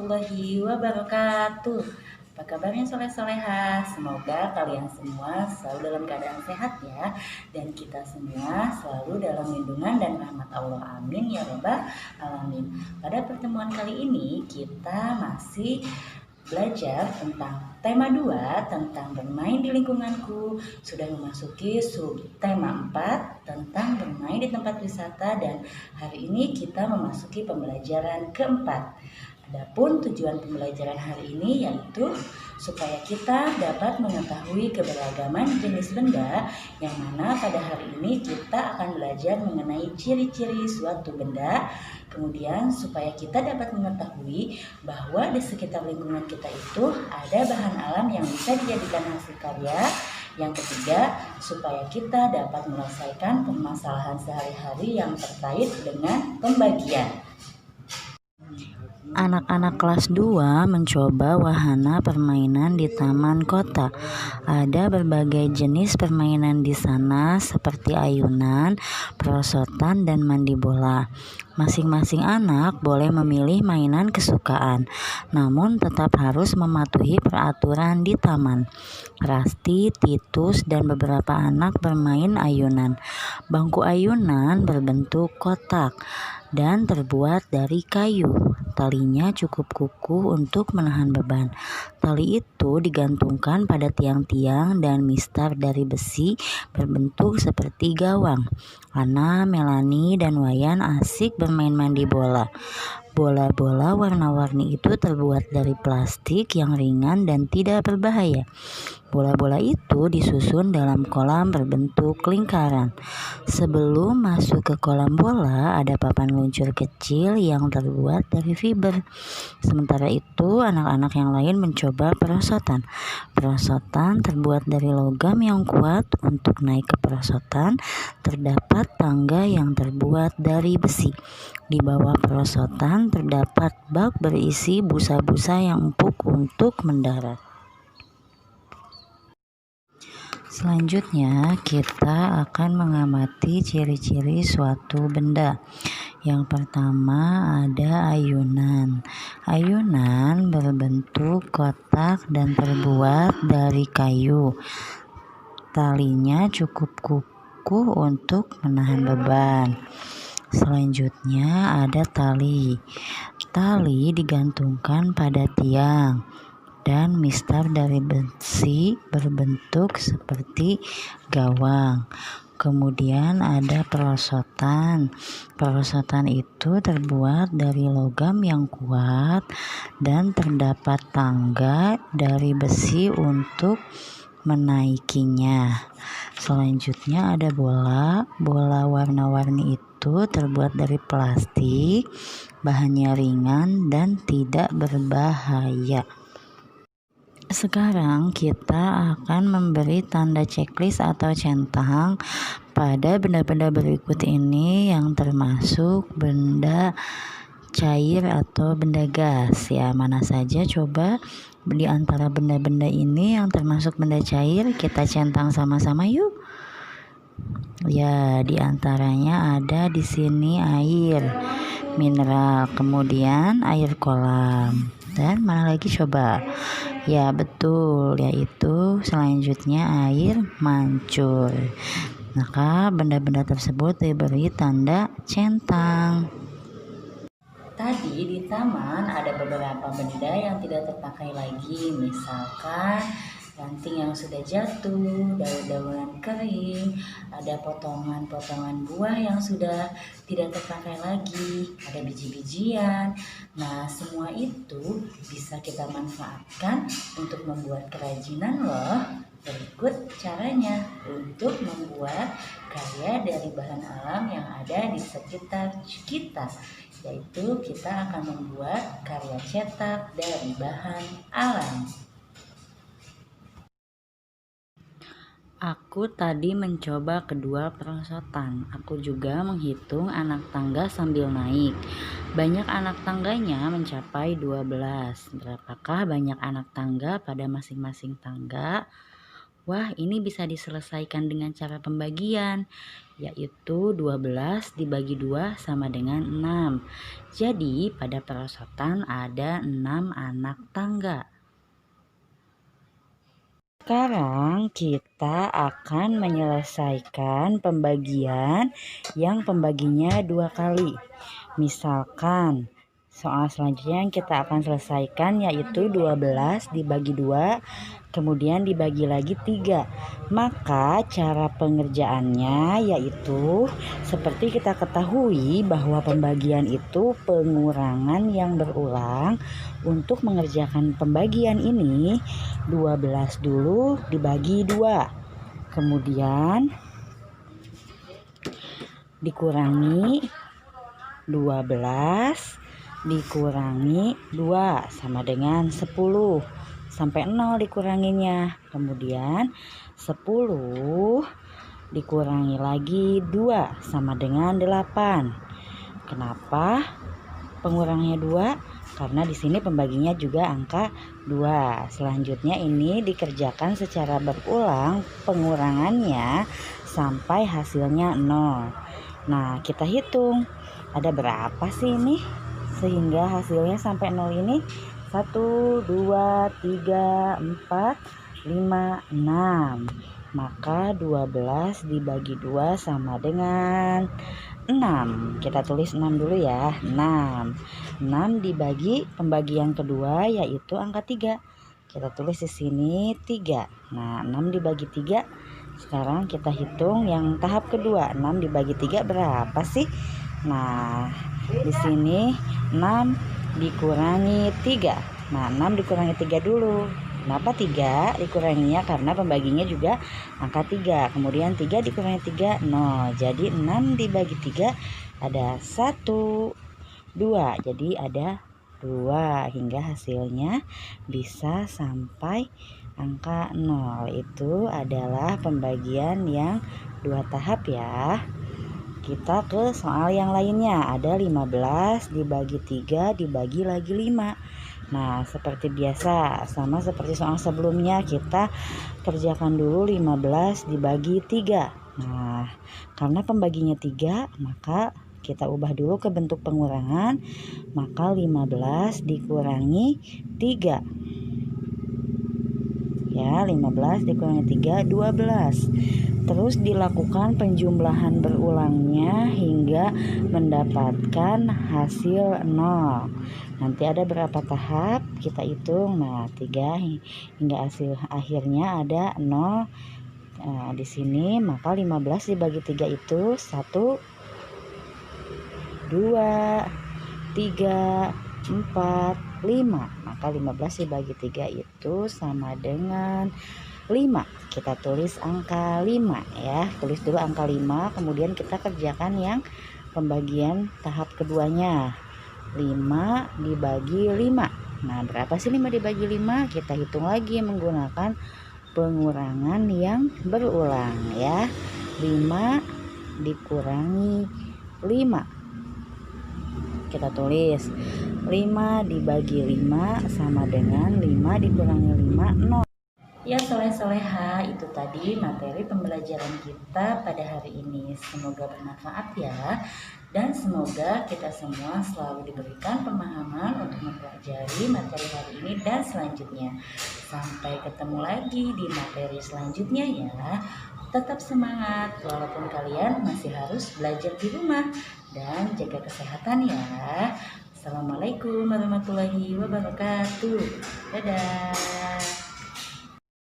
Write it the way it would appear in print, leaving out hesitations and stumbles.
warahmatullahi wabarakatuh. Apa kabarnya soleh-soleha? Semoga kalian semua selalu dalam keadaan sehat ya. Dan kita semua selalu dalam lindungan dan rahmat Allah. Amin ya rabbal alamin. Pada pertemuan kali ini kita masih belajar tentang tema 2 tentang bermain di lingkunganku. Sudah memasuki subtema 4 tentang bermain di tempat wisata, dan hari ini kita memasuki pembelajaran keempat. Adapun tujuan pembelajaran hari ini yaitu supaya kita dapat mengetahui keberagaman jenis benda, yang mana pada hari ini kita akan belajar mengenai ciri-ciri suatu benda. Kemudian supaya kita dapat mengetahui bahwa di sekitar lingkungan kita itu ada bahan alam yang bisa dijadikan hasil karya. Yang ketiga, supaya kita dapat menyelesaikan permasalahan sehari-hari yang terkait dengan pembagian. Anak-anak kelas 2 mencoba wahana permainan di taman kota. Ada berbagai jenis permainan di sana seperti ayunan, perosotan, dan mandi bola. Masing-masing anak boleh memilih mainan kesukaan, namun tetap harus mematuhi peraturan di taman. Rasti, Titus, dan beberapa anak bermain ayunan. Bangku ayunan berbentuk kotak dan terbuat dari kayu. Talinya cukup kukuh untuk menahan beban. Tali itu digantungkan pada tiang-tiang dan mistar dari besi berbentuk seperti gawang. Ana, Melani, dan Wayan asik bermain mandi bola. Bola-bola warna-warni itu terbuat dari plastik yang ringan dan tidak berbahaya. Bola-bola itu disusun dalam kolam berbentuk lingkaran. Sebelum masuk ke kolam bola, ada papan luncur kecil yang terbuat dari fiber. Sementara itu, anak-anak yang lain mencoba perosotan. Perosotan terbuat dari logam yang kuat. Untuk naik ke perosotan, terdapat tangga yang terbuat dari besi. Di bawah perosotan terdapat bak berisi busa-busa yang empuk untuk mendarat. Selanjutnya, kita akan mengamati ciri-ciri suatu benda. Yang pertama ada ayunan. Ayunan berbentuk kotak dan terbuat dari kayu. Talinya cukup kukuh untuk menahan beban. Selanjutnya ada tali. Tali digantungkan pada tiang dan mistar dari besi berbentuk seperti gawang. Kemudian ada perosotan. Perosotan itu terbuat dari logam yang kuat dan terdapat tangga dari besi untuk menaikinya. Selanjutnya ada bola. Bola warna-warni itu terbuat dari plastik, bahannya ringan dan tidak berbahaya. Sekarang kita akan memberi tanda checklist atau centang pada benda-benda berikut ini, yang termasuk benda cair atau benda gas ya. Mana saja coba di antara benda-benda ini yang termasuk benda cair, kita centang sama-sama yuk. Ya, di antaranya ada di sini air mineral, kemudian air kolam, dan mana lagi coba? Ya betul, yaitu selanjutnya air mancur. Maka benda-benda tersebut diberi tanda centang. Tadi di taman ada beberapa benda yang tidak terpakai lagi, misalkan ranting yang sudah jatuh, daun-daunan kering, ada potongan-potongan buah yang sudah tidak terpakai lagi, ada biji-bijian. Nah, semua itu bisa kita manfaatkan untuk membuat kerajinan loh. Berikut caranya untuk membuat karya dari bahan alam yang ada di sekitar kita, yaitu kita akan membuat karya cetak dari bahan alam. Aku tadi mencoba kedua perosotan. Aku juga menghitung anak tangga sambil naik. Banyak anak tangganya mencapai 12. Berapakah banyak anak tangga pada masing-masing tangga? Wah, ini bisa diselesaikan dengan cara pembagian, yaitu 12 dibagi 2 sama dengan 6. Jadi, pada perosotan ada 6 anak tangga. Sekarang kita akan menyelesaikan pembagian yang pembaginya 2 kali. Misalkan soal selanjutnya yang kita akan selesaikan yaitu 12 dibagi 2 kemudian dibagi lagi 3. Maka cara pengerjaannya yaitu seperti kita ketahui bahwa pembagian itu pengurangan yang berulang. Untuk mengerjakan pembagian ini 12 dulu dibagi 2, kemudian dikurangi 12 dikurangi 2 sama dengan 10, sampai 0 dikuranginya, kemudian 10 dikurangi lagi 2 sama dengan 8. Kenapa pengurangnya 2? Karena di sini pembaginya juga angka 2. Selanjutnya ini dikerjakan secara berulang pengurangannya sampai hasilnya 0. Nah, kita hitung ada berapa sih ini sehingga hasilnya sampai 0 ini? 1, 2, 3, 4, 5, 6. Maka 12 dibagi 2 sama dengan 6. Kita tulis 6 dulu ya. 6 dibagi pembagian kedua yaitu angka 3. Kita tulis di sini 3. Nah, 6 dibagi 3. Sekarang kita hitung yang tahap kedua. 6 dibagi 3 berapa sih? Nah, di sini 6 dikurangi 3. Nah, 6 dikurangi 3 dulu. Kenapa 3 dikuranginya? Karena pembaginya juga angka 3. Kemudian 3 dikurangi 3, 0. Jadi 6 dibagi 3 ada 1, 2. Jadi ada 2 hingga hasilnya bisa sampai angka 0. Itu adalah pembagian yang 2 tahap ya. Kita ke soal yang lainnya. Ada 15 dibagi 3 dibagi lagi 5. Nah, seperti biasa, sama seperti soal sebelumnya, kita kerjakan dulu 15 dibagi 3. Nah, karena pembaginya 3, maka kita ubah dulu ke bentuk pengurangan. Maka 15 dikurangi 3. Ya, 15 dikurangi 3, 12. Terus dilakukan penjumlahan berulangnya hingga mendapatkan hasil 0. Nanti ada berapa tahap? Kita hitung. Nah, 3 hingga hasil akhirnya ada 0. Nah, di sini maka 15 dibagi 3 itu 1, 2, 3, 4, 5. Maka 15 dibagi 3 itu sama dengan 5. Kita tulis angka 5 ya. Tulis dulu angka 5, kemudian kita kerjakan yang pembagian tahap keduanya. 5 dibagi 5. Nah, berapa sih 5 dibagi 5? Kita hitung lagi menggunakan pengurangan yang berulang ya. 5 dikurangi 5. Kita tulis 5 dibagi 5 sama dengan 5 dikurangi 5, 0. Ya soleh-soleha, itu tadi materi pembelajaran kita pada hari ini. Semoga bermanfaat ya. Dan semoga kita semua selalu diberikan pemahaman untuk mempelajari materi hari ini dan selanjutnya. Sampai ketemu lagi di materi selanjutnya ya. Tetap semangat walaupun kalian masih harus belajar di rumah. Dan jaga kesehatan ya. Assalamualaikum warahmatullahi wabarakatuh. Dadah.